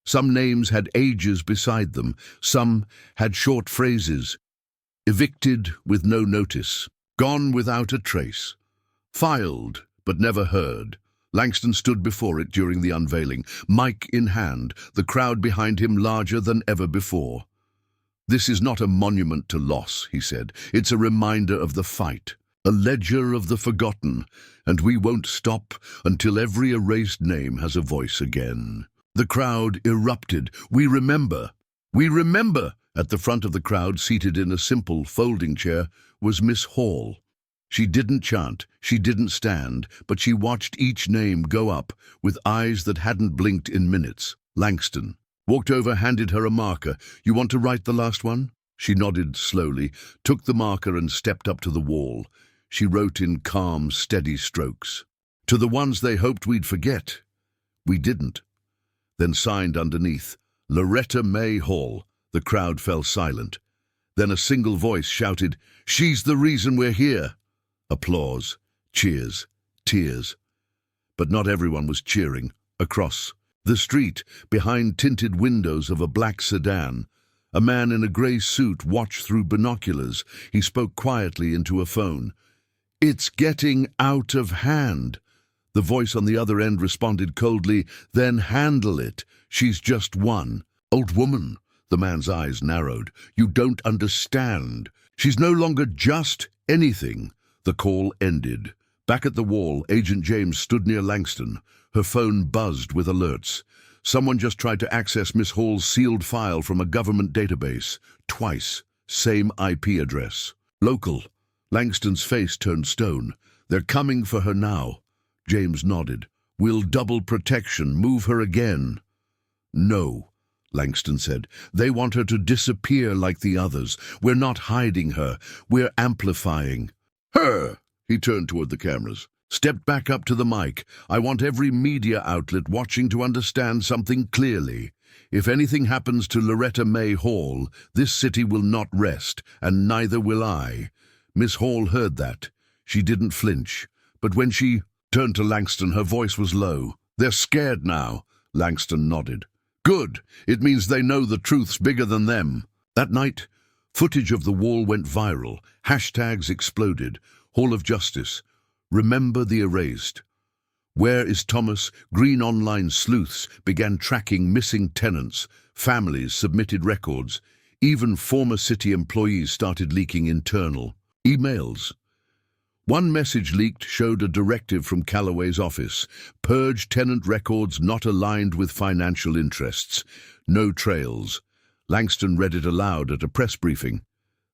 Some names had ages beside them. Some had short phrases. Evicted with no notice. Gone without a trace. Filed, but never heard. Langston stood before it during the unveiling, mic in hand, the crowd behind him larger than ever before. "This is not a monument to loss," he said. "It's a reminder of the fight, a ledger of the forgotten, and we won't stop until every erased name has a voice again." The crowd erupted. "We remember! We remember!" At the front of the crowd, seated in a simple folding chair, was Miss Hall. She didn't chant, she didn't stand, but she watched each name go up with eyes that hadn't blinked in minutes. Langston walked over, handed her a marker. "You want to write the last one?" She nodded slowly, took the marker and stepped up to the wall. She wrote in calm, steady strokes. "To the ones they hoped we'd forget. We didn't." Then signed underneath, "Loretta May Hall." The crowd fell silent. Then a single voice shouted, "She's the reason we're here." Applause, cheers, tears. But not everyone was cheering. Across the street, behind tinted windows of a black sedan, a man in a grey suit watched through binoculars. He spoke quietly into a phone. "It's getting out of hand." The voice on the other end responded coldly, "Then handle it. She's just one." "Old woman." The man's eyes narrowed. "You don't understand. She's no longer just anything. The call ended. Back at the wall, Agent James stood near Langston. Her phone buzzed with alerts. Someone just tried to access Miss Hall's sealed file from a government database. Twice. Same IP address. Local. Langston's face turned stone. They're coming for her now. James nodded. We'll double protection. Move her again. No, Langston said. They want her to disappear like the others. We're not hiding her. We're amplifying. Her! He turned toward the cameras. Stepped back up to the mic. I want every media outlet watching to understand something clearly. If anything happens to Loretta May Hall, this city will not rest, and neither will I. Miss Hall heard that. She didn't flinch. But when she turned to Langston, her voice was low. They're scared now. Langston nodded. Good. It means they know the truth's bigger than them. That night, footage of the wall went viral. Hashtags exploded. Hall of Justice. Remember the erased. Where is Thomas? Green online sleuths began tracking missing tenants. Families submitted records. Even former city employees started leaking internal emails. One message leaked showed a directive from Calloway's office. Purge tenant records not aligned with financial interests. No trails. Langston read it aloud at a press briefing.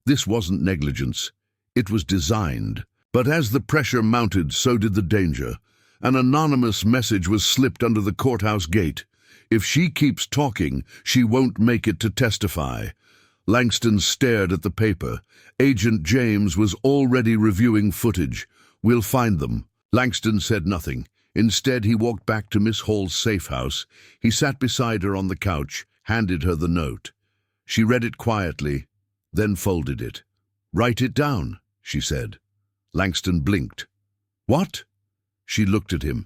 This wasn't negligence. It was designed. But as the pressure mounted, so did the danger. An anonymous message was slipped under the courthouse gate. If she keeps talking, she won't make it to testify. Langston stared at the paper. Agent James was already reviewing footage. We'll find them. Langston said nothing. Instead, he walked back to Miss Hall's safe house. He sat beside her on the couch, handed her the note. She read it quietly, then folded it. Write it down, she said. Langston blinked. What? She looked at him.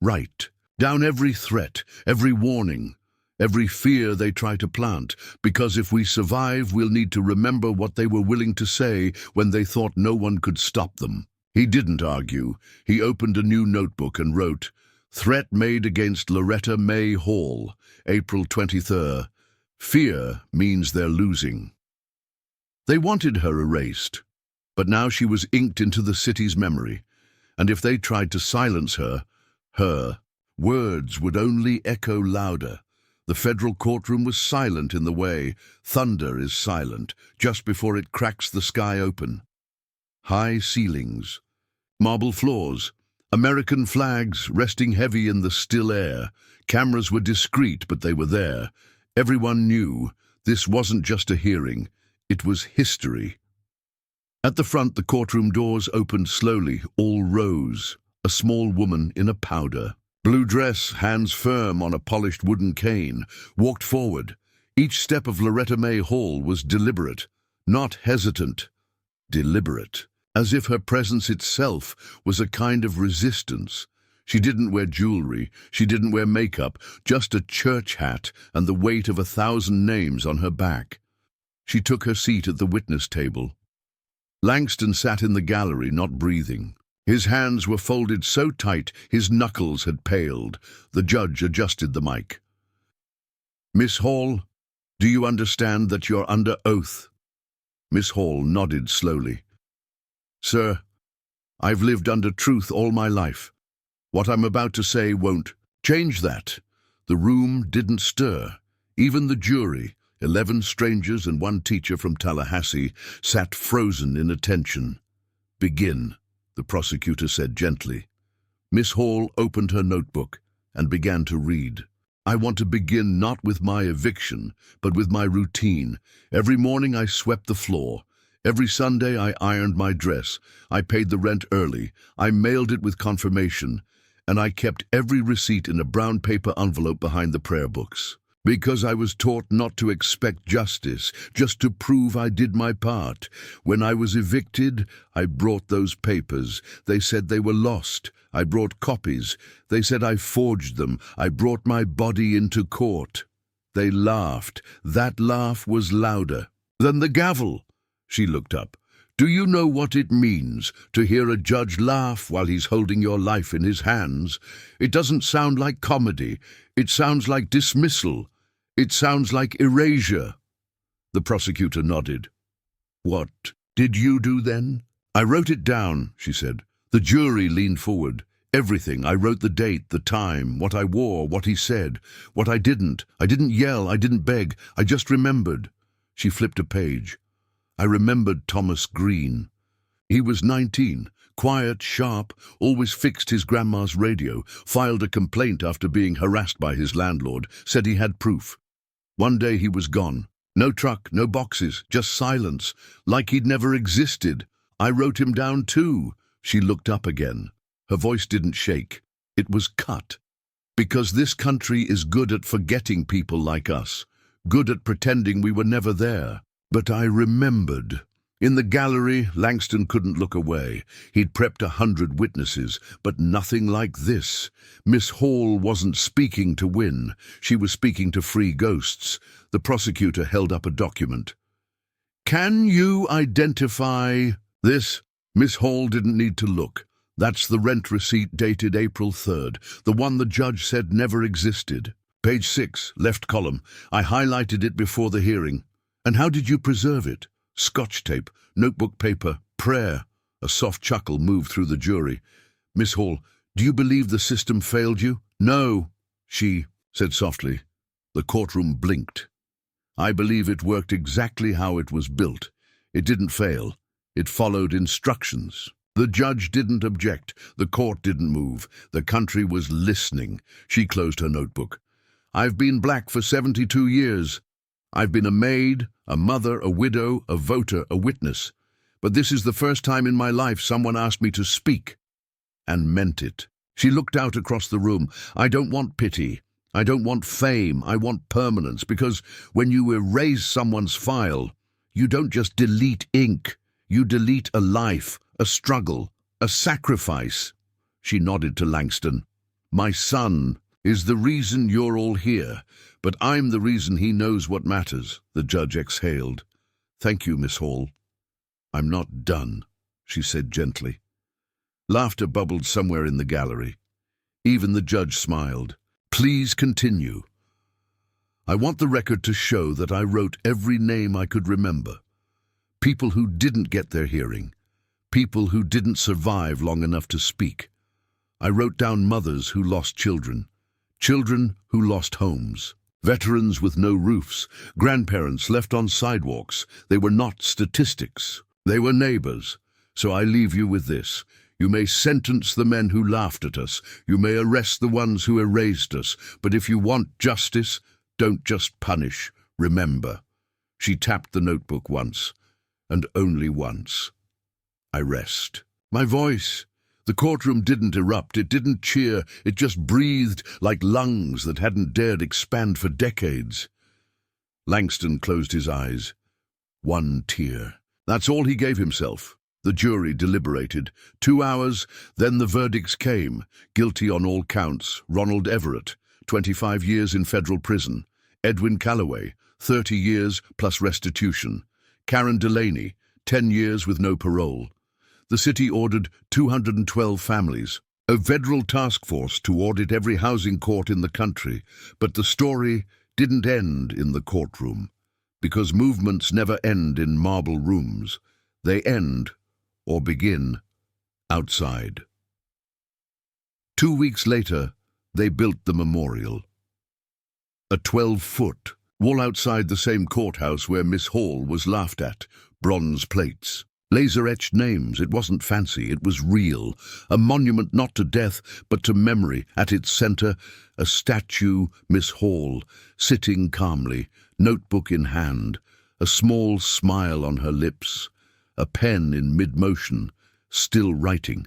Write down every threat, every warning, every fear they try to plant, because if we survive, we'll need to remember what they were willing to say when they thought no one could stop them. He didn't argue. He opened a new notebook and wrote, Threat made against Loretta May Hall, April 23rd. Fear means they're losing. They wanted her erased, but now she was inked into the city's memory, and if they tried to silence her words would only echo louder. The federal courtroom was silent in the way thunder is silent just before it cracks the sky open. High ceilings, marble floors, American flags resting heavy in the still air. Cameras were discreet, but they were there. Everyone knew this wasn't just a hearing, it was history. At the front, the courtroom doors opened slowly. All rose. A small woman in a powder, blue dress, hands firm on a polished wooden cane, walked forward. Each step of Loretta May Hall was deliberate, not hesitant, deliberate, as if her presence itself was a kind of resistance. She didn't wear jewelry, she didn't wear makeup, just a church hat and the weight of 1,000 names on her back. She took her seat at the witness table. Langston sat in the gallery, not breathing. His hands were folded so tight his knuckles had paled. The judge adjusted the mic. Miss Hall, do you understand that you're under oath? Miss Hall nodded slowly. Sir, I've lived under truth all my life. What I'm about to say won't change that. The room didn't stir. Even the jury, 11 strangers and one teacher from Tallahassee, sat frozen in attention. Begin, the prosecutor said gently. Miss Hall opened her notebook and began to read. I want to begin not with my eviction, but with my routine. Every morning I swept the floor. Every Sunday I ironed my dress. I paid the rent early. I mailed it with confirmation. And I kept every receipt in a brown paper envelope behind the prayer books. Because I was taught not to expect justice, just to prove I did my part. When I was evicted, I brought those papers. They said they were lost. I brought copies. They said I forged them. I brought my body into court. They laughed. That laugh was louder than the gavel. She looked up. Do you know what it means to hear a judge laugh while he's holding your life in his hands? It doesn't sound like comedy. It sounds like dismissal. It sounds like erasure. The prosecutor nodded. What did you do then? I wrote it down, she said. The jury leaned forward. Everything. I wrote the date, the time, what I wore, what he said, what I didn't. I didn't yell, I didn't beg, I just remembered. She flipped a page. I remembered Thomas Green. He was 19, quiet, sharp, always fixed his grandma's radio, filed a complaint after being harassed by his landlord, said he had proof. One day he was gone. No truck, no boxes, just silence, like he'd never existed. I wrote him down too. She looked up again. Her voice didn't shake. It was cut. Because this country is good at forgetting people like us, good at pretending we were never there. But I remembered. In the gallery, Langston couldn't look away. He'd prepped 100 witnesses, but nothing like this. Miss Hall wasn't speaking to win. She was speaking to free ghosts. The prosecutor held up a document. Can you identify this? Miss Hall didn't need to look. That's the rent receipt dated April 3rd, the one the judge said never existed. Page 6, left column. I highlighted it before the hearing. And how did you preserve it? Scotch tape, notebook paper, prayer. A soft chuckle moved through the jury. Miss Hall, do you believe the system failed you? No, she said softly. The courtroom blinked. I believe it worked exactly how it was built. It didn't fail. It followed instructions. The judge didn't object. The court didn't move. The country was listening. She closed her notebook. I've been black for 72 years. I've been a maid, a mother, a widow, a voter, a witness. But this is the first time in my life someone asked me to speak, and meant it. She looked out across the room. I don't want pity. I don't want fame. I want permanence, because when you erase someone's file, you don't just delete ink. You delete a life, a struggle, a sacrifice. She nodded to Langston. My son is the reason you're all here, but I'm the reason he knows what matters, the judge exhaled. Thank you, Miss Hall. I'm not done, she said gently. Laughter bubbled somewhere in the gallery. Even the judge smiled. Please continue. I want the record to show that I wrote every name I could remember. People who didn't get their hearing. People who didn't survive long enough to speak. I wrote down mothers who lost children. Children who lost homes. Veterans with no roofs. Grandparents left on sidewalks. They were not statistics. They were neighbors. So I leave you with this. You may sentence the men who laughed at us. You may arrest the ones who erased us. But if you want justice, don't just punish. Remember. She tapped the notebook once, and only once. I rest. My voice. The courtroom didn't erupt, it didn't cheer, it just breathed like lungs that hadn't dared expand for decades. Langston closed his eyes. One tear. That's all he gave himself. The jury deliberated. 2 hours, then the verdicts came. Guilty on all counts. Ronald Everett, 25 years in federal prison. Edwin Calloway, 30 years plus restitution. Karen Delaney, 10 years with no parole. The city ordered 212 families, a federal task force to audit every housing court in the country. But the story didn't end in the courtroom, because movements never end in marble rooms. They end, or begin, outside. 2 weeks later, they built the memorial. A 12-foot wall outside the same courthouse where Miss Hall was laughed at, bronze plates. Laser-etched names. It wasn't fancy, it was real. A monument not to death, but to memory. At its center, a statue, Miss Hall, sitting calmly, notebook in hand, a small smile on her lips, a pen in mid-motion, still writing,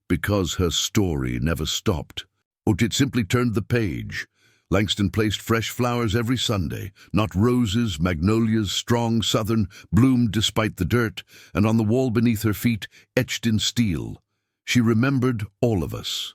because her story never stopped. Or it simply turned the page. Langston placed fresh flowers every Sunday, not roses, magnolias, strong, southern, bloomed despite the dirt, and on the wall beneath her feet, etched in steel. She remembered all of us.